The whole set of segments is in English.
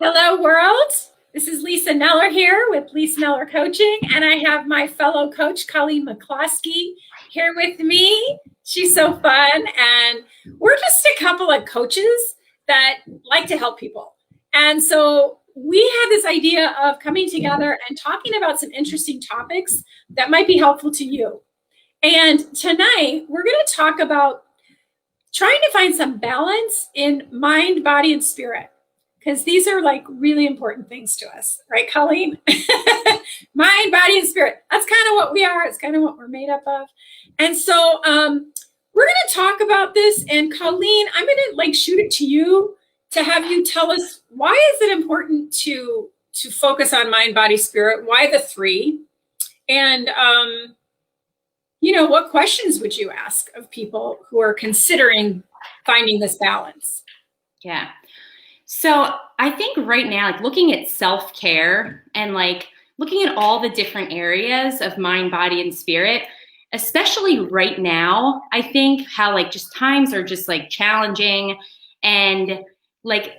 Hello, world. This is Lisa Kneller here with Lisa Kneller Coaching, and I have my fellow coach, Colleen McCloskey, here with me. She's so fun, and we're just a couple of coaches that like to help people. And so we have this idea of coming together and talking about some interesting topics that might be helpful to you. And tonight, we're going to talk about trying to find some balance in mind, body, and spirit, because these are like really important things to us, right, Colleen? Mind, body, and spirit. That's kind of what we are. It's kind of what we're made up of. And so we're going to talk about this. And Colleen, I'm going to shoot it to you to have you tell us, why is it important to focus on mind, body, spirit? Why the three? And what questions would you ask of people who are considering finding this balance? Yeah. So I think right now, looking at self-care and looking at all the different areas of mind, body, and spirit, especially right now, I think how just times are just challenging, and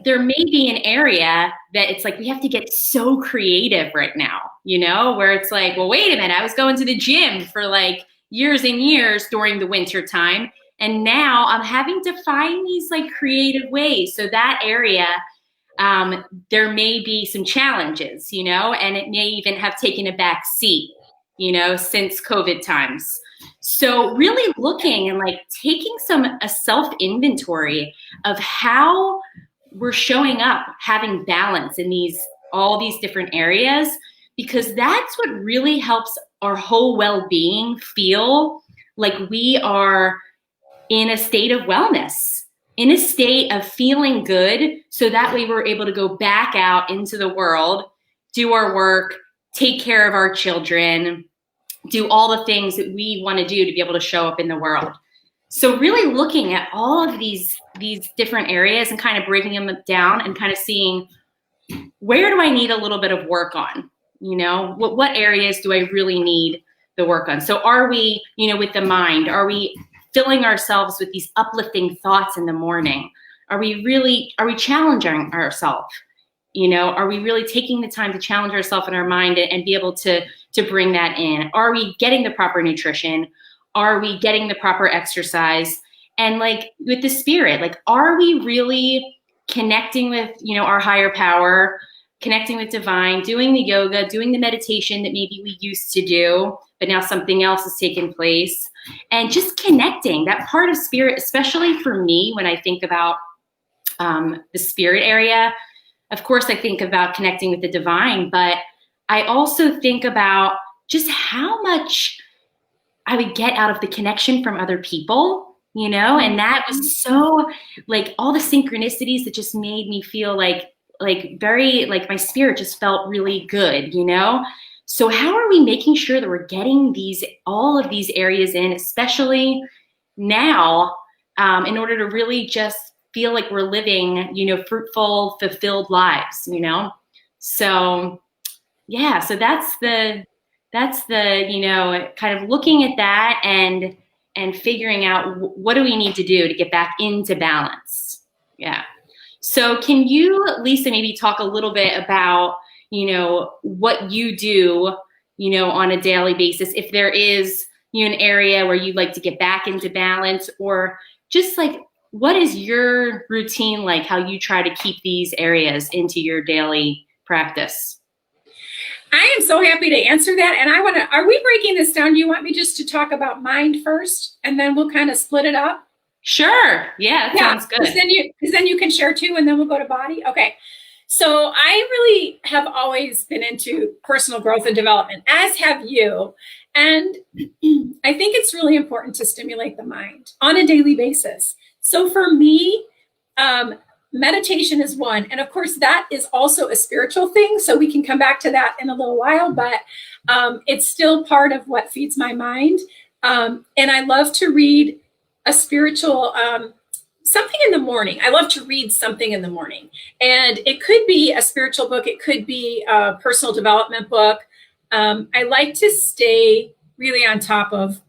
there may be an area that it's we have to get so creative right now, where it's well, wait a minute, I was going to the gym for years and years during the winter time, and now I'm having to find these creative ways. So that area, there may be some challenges, and it may even have taken a back seat, since COVID times. So really looking and taking a self-inventory of how we're showing up, having balance in all these different areas, because that's what really helps our whole well-being feel like we are in a state of wellness, in a state of feeling good. So that way we're able to go back out into the world, do our work, take care of our children, do all the things that we want to do to be able to show up in the world. So really looking at all of these different areas and kind of breaking them down and kind of seeing, where do I need a little bit of work on? What areas do I really need the work on? So are we, with the mind, are we filling ourselves with these uplifting thoughts in the morning? Are we challenging ourselves? Are we really taking the time to challenge ourselves in our mind and be able to bring that in? Are we getting the proper nutrition? Are we getting the proper exercise? And with the spirit, are we really connecting with, our higher power, connecting with divine, doing the yoga, doing the meditation that maybe we used to do, but now something else has taken place, and just connecting that part of spirit, especially for me, when I think about the spirit area. Of course, I think about connecting with the divine, but I also think about just how much I would get out of the connection from other people, and that was so all the synchronicities that just made me feel very my spirit just felt really good, So how are we making sure that we're getting all of these areas in, especially now, in order to really just feel like we're living, fruitful, fulfilled lives, So yeah, so that's the kind of looking at that and figuring out what do we need to do to get back into balance. Yeah. So can you, Lisa, maybe talk a little bit about, what you do, on a daily basis, if there is, an area where you'd like to get back into balance, or just what is your routine how you try to keep these areas into your daily practice? I am so happy to answer that. And are we breaking this down? Do you want me just to talk about mind first, and then we'll kind of split it up? Sure. Yeah, that sounds good. Because then you can share too, and then we'll go to body. Okay. So I really have always been into personal growth and development, as have you. And I think it's really important to stimulate the mind on a daily basis. So for me, meditation is one. And of course, that is also a spiritual thing. So we can come back to that in a little while, but it's still part of what feeds my mind. And I love to read a spiritual, something in the morning. I love to read something in the morning. And it could be a spiritual book. It could be a personal development book. I like to stay really on top of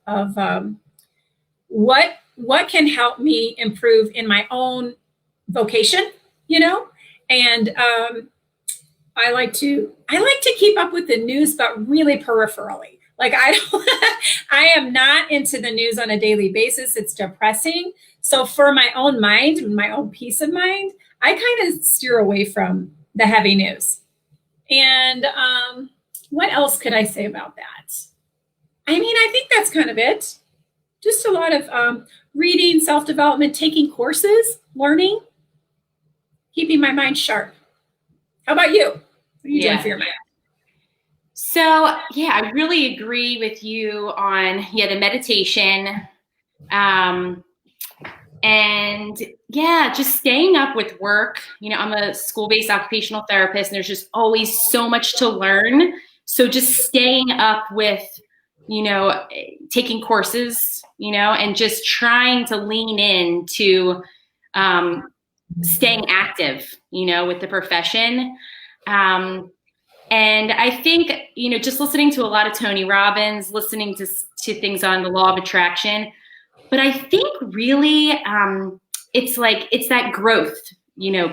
what can help me improve in my own vocation, and I like to keep up with the news, but really peripherally. Like I am not into the news on a daily basis. It's depressing. So for my own mind, my own peace of mind, I kind of steer away from the heavy news. And what else could I say about that? I mean, I think that's kind of it. Just a lot of reading, self-development, taking courses, learning, keeping my mind sharp. How about you? What are you doing for your mind? So, yeah, I really agree with you on, the meditation. And yeah, just staying up with work. I'm a school-based occupational therapist, and there's just always so much to learn. So just staying up with, taking courses, and just trying to lean into staying active, with the profession. And I think, just listening to a lot of Tony Robbins, listening to things on the law of attraction. But I think really it's that growth,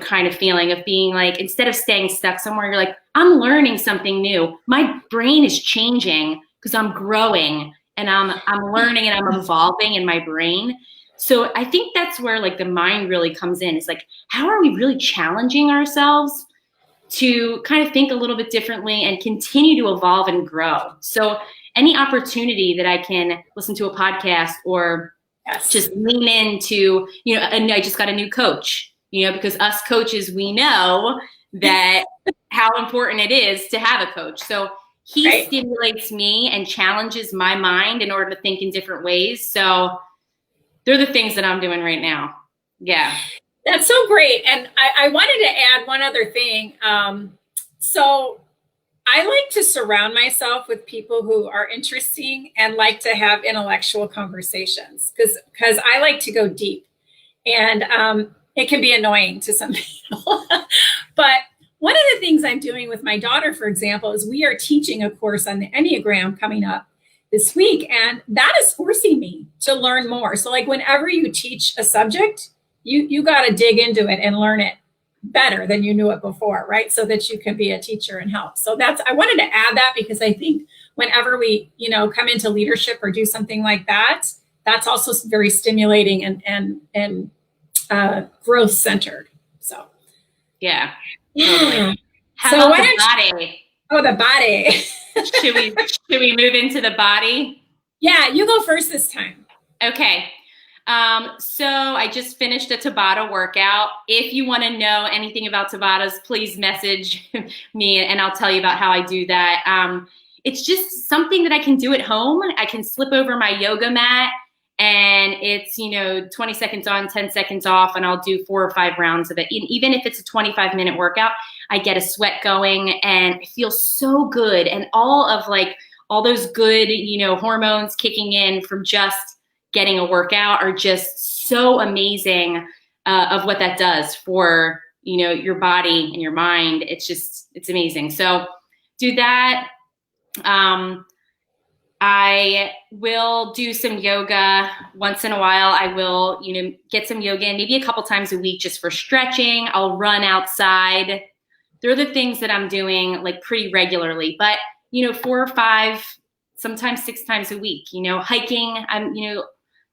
kind of feeling of being like, instead of staying stuck somewhere, you're like, I'm learning something new. My brain is changing because I'm growing and I'm learning and I'm evolving in my brain. So I think that's where like the mind really comes in. It's like, how are we really challenging ourselves to kind of think a little bit differently and continue to evolve and grow? So any opportunity that I can listen to a podcast or just lean into, and I just got a new coach, because us coaches, we know that how important it is to have a coach. So he stimulates me and challenges my mind in order to think in different ways. So they're the things that I'm doing right now. Yeah. That's so great. And I wanted to add one other thing. So I like to surround myself with people who are interesting and like to have intellectual conversations because I like to go deep, and it can be annoying to some people. But one of the things I'm doing with my daughter, for example, is we are teaching a course on the Enneagram coming up this week, and that is forcing me to learn more. So like whenever you teach a subject, you got to dig into it and learn it better than you knew it before, right? So that you can be a teacher and help. So I wanted to add that because I think whenever we, come into leadership or do something like that, that's also very stimulating and growth centered. So yeah. How so about the body? Oh, the body. should we move into the body? Yeah, you go first this time. Okay. So I just finished a Tabata workout. If you want to know anything about Tabatas, please message me and I'll tell you about how I do that. It's just something that I can do at home. I can slip over my yoga mat and it's, 20 seconds on, 10 seconds off, and I'll do 4 or 5 rounds of it. Even if it's a 25-minute workout, I get a sweat going and I feel so good. And all those good, hormones kicking in from just getting a workout are just so amazing of what that does for, your body and your mind. It's amazing. So do that. I will do some yoga once in a while. I will, get some yoga in maybe a couple times a week just for stretching. I'll run outside. They're the things that I'm doing like pretty regularly, but 4 or 5, sometimes 6 times a week, hiking. I'm,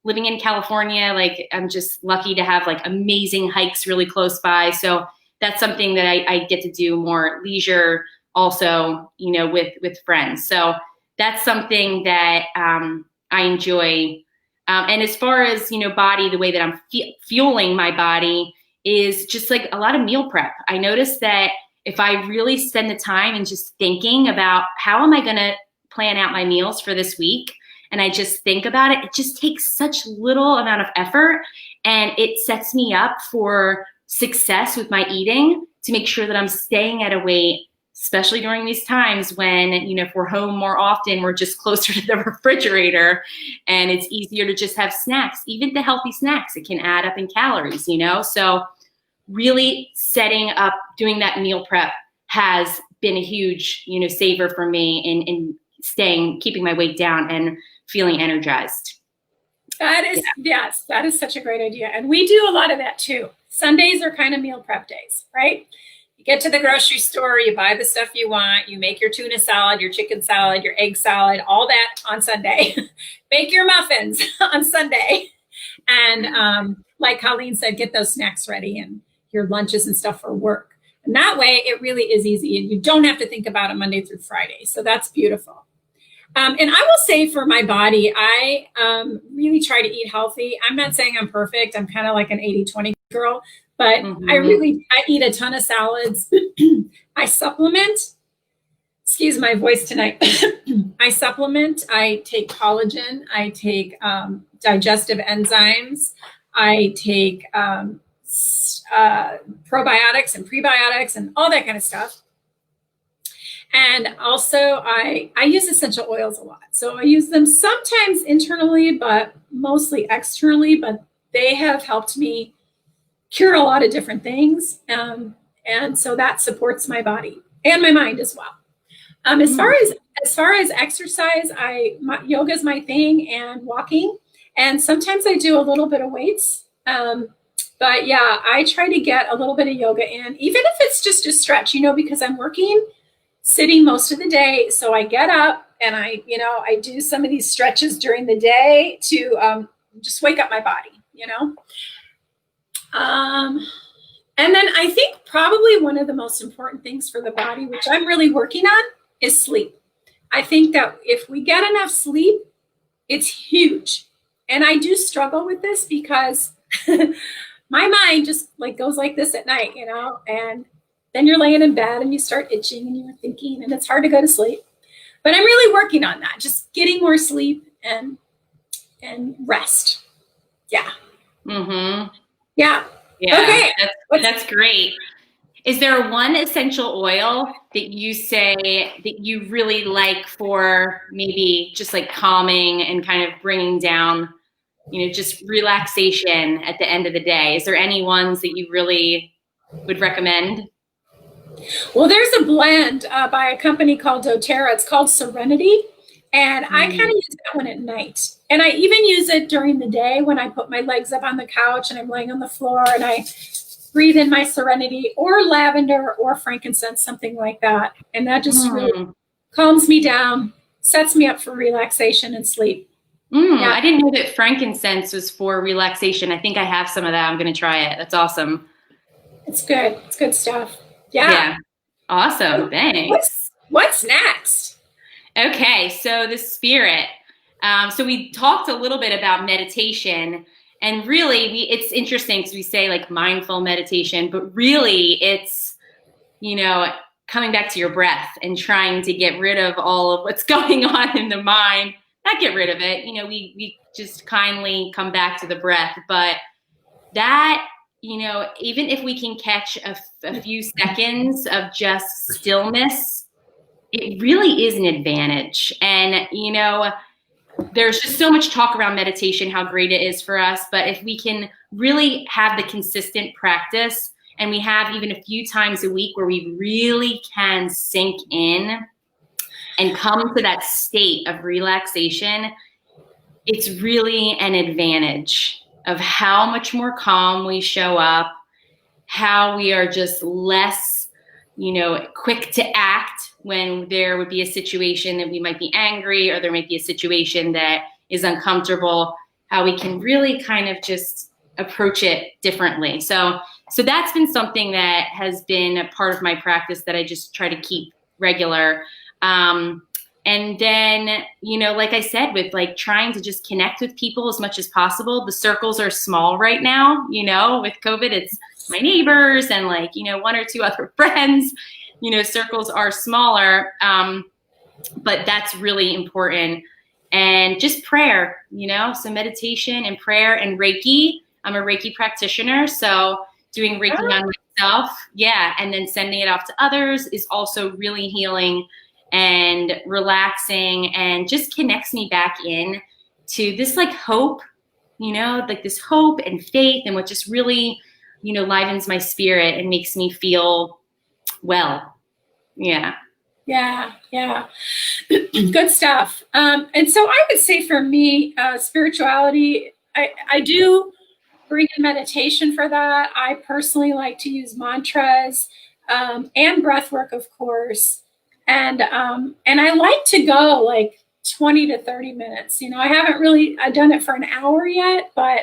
living in California, like I'm just lucky to have like amazing hikes really close by. So that's something that I get to do more leisure also, with friends. So that's something that I enjoy. And as far as, body, the way that I'm fueling my body is just like a lot of meal prep. I noticed that if I really spend the time and just thinking about how am I going to plan out my meals for this week, and I just think about it, it just takes such little amount of effort and it sets me up for success with my eating to make sure that I'm staying at a weight, especially during these times when, if we're home more often, we're just closer to the refrigerator and it's easier to just have snacks, even the healthy snacks. It can add up in calories, So really setting up, doing that meal prep has been a huge, saver for me in keeping my weight down and feeling energized. Yes, that is such a great idea. And we do a lot of that too. Sundays are kind of meal prep days, right? You get to the grocery store, you buy the stuff you want, you make your tuna salad, your chicken salad, your egg salad, all that on Sunday. Make your muffins on Sunday. And like Colleen said, get those snacks ready and your lunches and stuff for work. And that way it really is easy and you don't have to think about it Monday through Friday. So that's beautiful. And I will say for my body, I really try to eat healthy. I'm not saying I'm perfect. I'm kind of like an 80-20 girl, but I eat a ton of salads. I supplement. Excuse my voice tonight. I supplement. I take collagen. I take digestive enzymes. I take probiotics and prebiotics and all that kind of stuff. And also I use essential oils a lot. So I use them sometimes internally, but mostly externally, but they have helped me cure a lot of different things. And so that supports my body and my mind as well. As far as exercise, yoga is my thing and walking. And sometimes I do a little bit of weights. But yeah, I try to get a little bit of yoga in, even if it's just a stretch, because I'm working sitting most of the day. So I get up and I do some of these stretches during the day to just wake up my body, And then I think probably one of the most important things for the body, which I'm really working on, is sleep. I think that if we get enough sleep, it's huge. And I do struggle with this because my mind just goes like this at night, and then you're laying in bed and you start itching and you're thinking and it's hard to go to sleep. But I'm really working on that, just getting more sleep and rest. Yeah. Mm-hmm. Yeah. Yeah. Okay. That's great. Is there one essential oil that you say that you really like for maybe just like calming and kind of bringing down, just relaxation at the end of the day? Is there any ones that you really would recommend? Well, there's a blend by a company called doTERRA. It's called Serenity. And I kind of use that one at night. And I even use it during the day when I put my legs up on the couch and I'm laying on the floor and I breathe in my Serenity or lavender or frankincense, something like that. And that just really calms me down, sets me up for relaxation and sleep. Yeah. I didn't know that frankincense was for relaxation. I think I have some of that. I'm going to try it. That's awesome. It's good. It's good stuff. Yeah. Awesome. Thanks. What's next? Okay. So the spirit. So we talked a little bit about meditation, and really it's interesting because we say like mindful meditation, but really it's, coming back to your breath and trying to get rid of all of what's going on in the mind. Not get rid of it. We just kindly come back to the breath, but that, even if we can catch a few seconds of just stillness, it really is an advantage. And, there's just so much talk around meditation, how great it is for us. But if we can really have the consistent practice and we have even a few times a week where we really can sink in and come to that state of relaxation, it's really an advantage of how much more calm we show up, how we are just less, quick to act when there would be a situation that we might be angry or there might be a situation that is uncomfortable, how we can really kind of just approach it differently. So that's been something that has been a part of my practice that I just try to keep regular. And then, like I said, with like trying to just connect with people as much as possible. The circles are small right now, with COVID, it's my neighbors and like, one or two other friends, circles are smaller. But that's really important. And just prayer, so meditation and prayer and Reiki. I'm a Reiki practitioner. So doing Reiki on myself. Yeah. And then sending it off to others is also really healing and relaxing and just connects me back in to this like hope, like this hope and faith and what just really, livens my spirit and makes me feel well. Yeah. Yeah. Good stuff. And so I would say for me, spirituality, I do bring in meditation for that. I personally like to use mantras. and breath work, of course. And I like to go like 20 to 30 minutes. I haven't really done it for an hour yet, but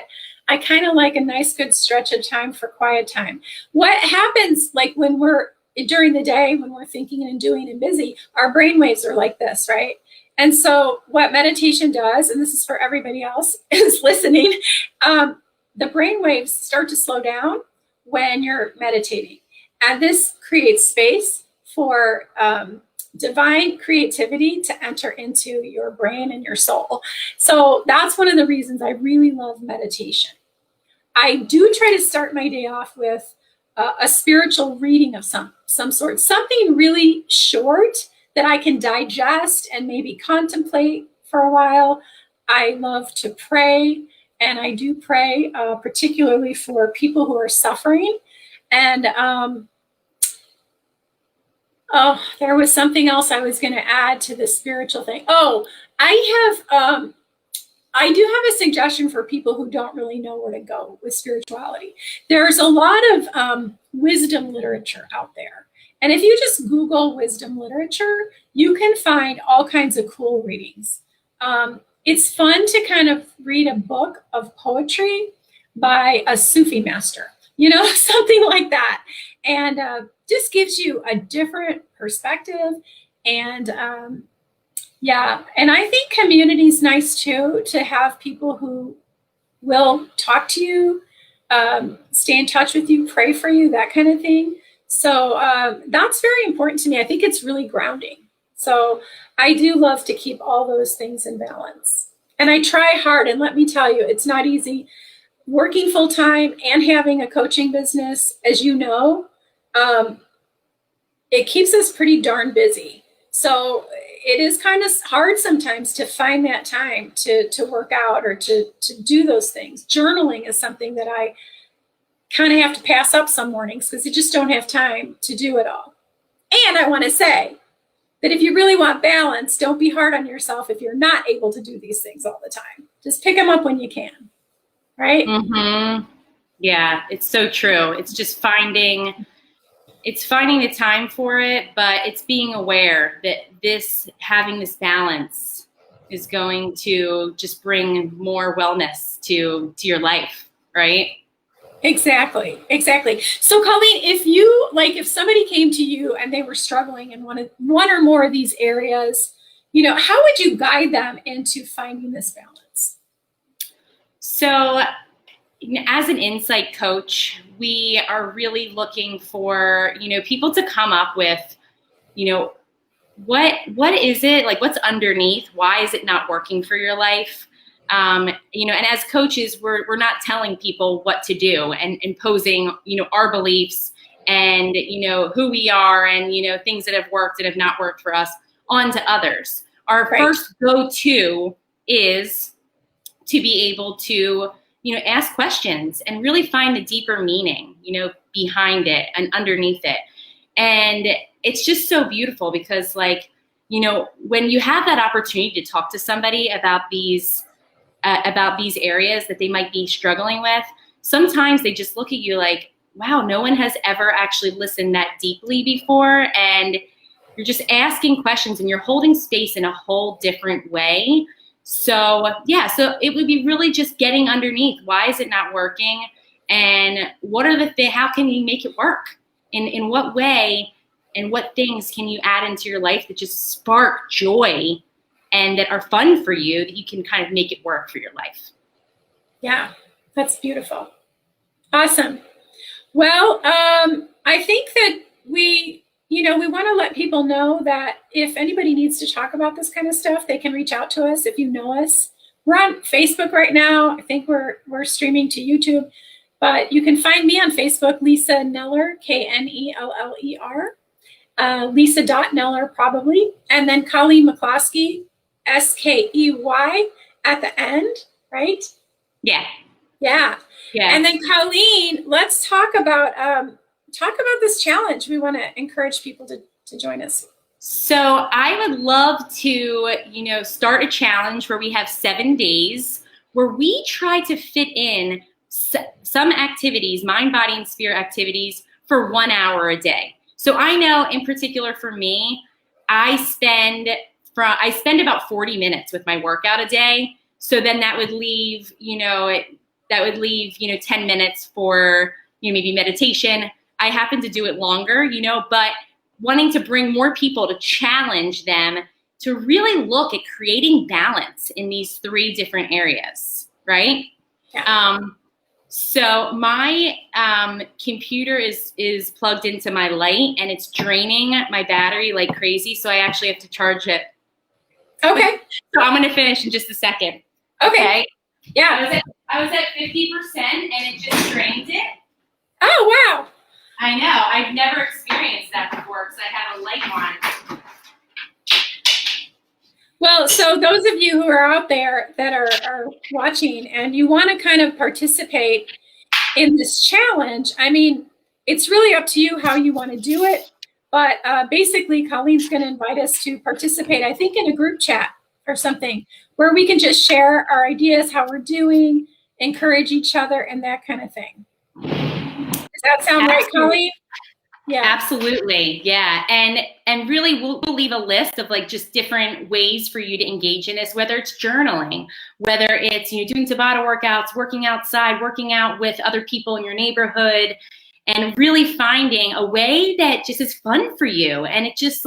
I kind of like a nice good stretch of time for quiet time. What happens like when we're during the day, when we're thinking and doing and busy, our brain waves are like this, right? And so what meditation does, and this is for everybody else is listening, the brain waves start to slow down when you're meditating. And this creates space for divine creativity to enter into your brain and your soul. So that's one of the reasons I really love meditation. I do try to start my day off with a spiritual reading of some sort, something really short that I can digest and maybe contemplate for a while. I love to pray, and I do pray particularly for people who are suffering. And there was something else I was going to add to the spiritual thing. I do have a suggestion for people who don't really know where to go with spirituality. There's a lot of wisdom literature out there. And if you just Google wisdom literature, you can find all kinds of cool readings. It's fun to kind of read a book of poetry by a Sufi master, something like that. And just gives you a different perspective. And and I think community is nice too, to have people who will talk to you, stay in touch with you, pray for you, that kind of thing. So that's very important to me. I think it's really grounding. So I do love to keep all those things in balance. And I try hard, and let me tell you, it's not easy. Working full time and having a coaching business, as you know, it keeps us pretty darn busy. So it is kind of hard sometimes to find that time to work out or to do those things. Journaling is something that I kind of have to pass up some mornings because you just don't have time to do it all. And I want to say that if you really want balance, don't be hard on yourself if you're not able to do these things all the time. Just pick them up when you can, right? Mm-hmm. Yeah, it's so true. It's just finding the time for it, but it's being aware that having this balance is going to just bring more wellness to your life, right? Exactly. So Colleen, if somebody came to you and they were struggling in one or more of these areas, how would you guide them into finding this balance? So as an insight coach, we are really looking for, people to come up with, what is it, like what's underneath? Why is it not working for your life? And as coaches, we're not telling people what to do and imposing, our beliefs and, who we are and, things that have worked and have not worked for us onto others. Our first go-to is to be able to, ask questions and really find the deeper meaning, behind it and underneath it. And it's just so beautiful because when you have that opportunity to talk to somebody about these areas that they might be struggling with, sometimes they just look at you like, wow, no one has ever actually listened that deeply before. And you're just asking questions and you're holding space in a whole different way. So it would be really just getting underneath. Why is it not working? And what are how can you make it work? In what way and what things can you add into your life that just spark joy and that are fun for you, that you can kind of make it work for your life? Yeah, that's beautiful. Awesome. Well, I think that we want to let people know that if anybody needs to talk about this kind of stuff, they can reach out to us if you know us. We're on Facebook right now. I think we're streaming to YouTube, but you can find me on Facebook, Lisa Kneller, Kneller, Lisa.Kneller probably, and then Colleen McCloskey, SKEY at the end, right? Yeah. And then Colleen, let's talk about this challenge. We want to encourage people to join us. So I would love to, start a challenge where we have 7 days where we try to fit in some activities, mind, body, and spirit activities for 1 hour a day. So I know in particular for me, I spend about 40 minutes with my workout a day. So then that would leave, 10 minutes for, maybe meditation. I happen to do it longer, but wanting to bring more people to challenge them to really look at creating balance in these 3 different areas, right? Yeah. So my computer is plugged into my light, and it's draining my battery like crazy. So I actually have to charge it. Okay. So I'm going to finish in just a second. Okay. Yeah. I was at 50% and it just drained it. Oh, wow. I know. I've never experienced that before because I have a light on. Well, so those of you who are out there that are watching and you want to kind of participate in this challenge, I mean, it's really up to you how you want to do it. But basically, Colleen's going to invite us to participate, I think, in a group chat or something where we can just share our ideas, how we're doing, encourage each other, and that kind of thing. Does that sound right, Colleen? Yeah. Absolutely. Yeah. And really we'll leave a list of like just different ways for you to engage in this, whether it's journaling, whether it's, doing Tabata workouts, working outside, working out with other people in your neighborhood, and really finding a way that just is fun for you. And it just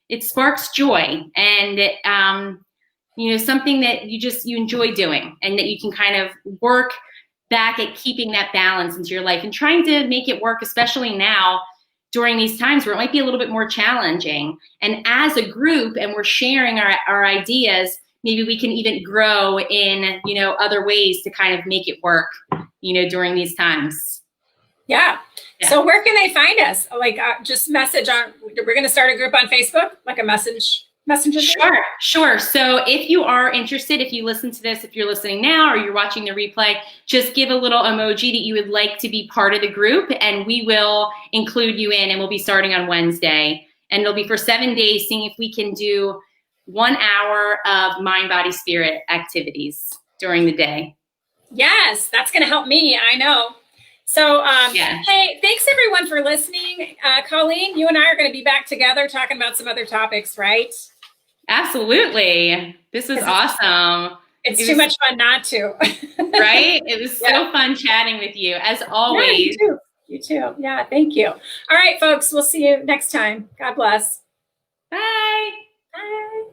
it sparks joy and, something that you enjoy doing and that you can kind of work back at keeping that balance into your life and trying to make it work, especially now during these times where it might be a little bit more challenging. And as a group, and we're sharing our ideas, maybe we can even grow in, other ways to kind of make it work, during these times. Yeah. So where can they find us? Like just message on, we're going to start a group on Facebook, like a messenger. Sure. So if you are interested, if you listen to this, if you're listening now or you're watching the replay, just give a little emoji that you would like to be part of the group, and we will include you in, and we'll be starting on Wednesday. And it'll be for 7 days, seeing if we can do 1 hour of mind, body, spirit activities during the day. Yes, that's going to help me. I know. So, Hey, thanks everyone for listening. Colleen, you and I are going to be back together talking about some other topics, right? Absolutely. This was awesome. It's too much fun not to. Right? It was so fun chatting with you, as always. Yeah, you too. Yeah, thank you. All right, folks, we'll see you next time. God bless. Bye. Bye.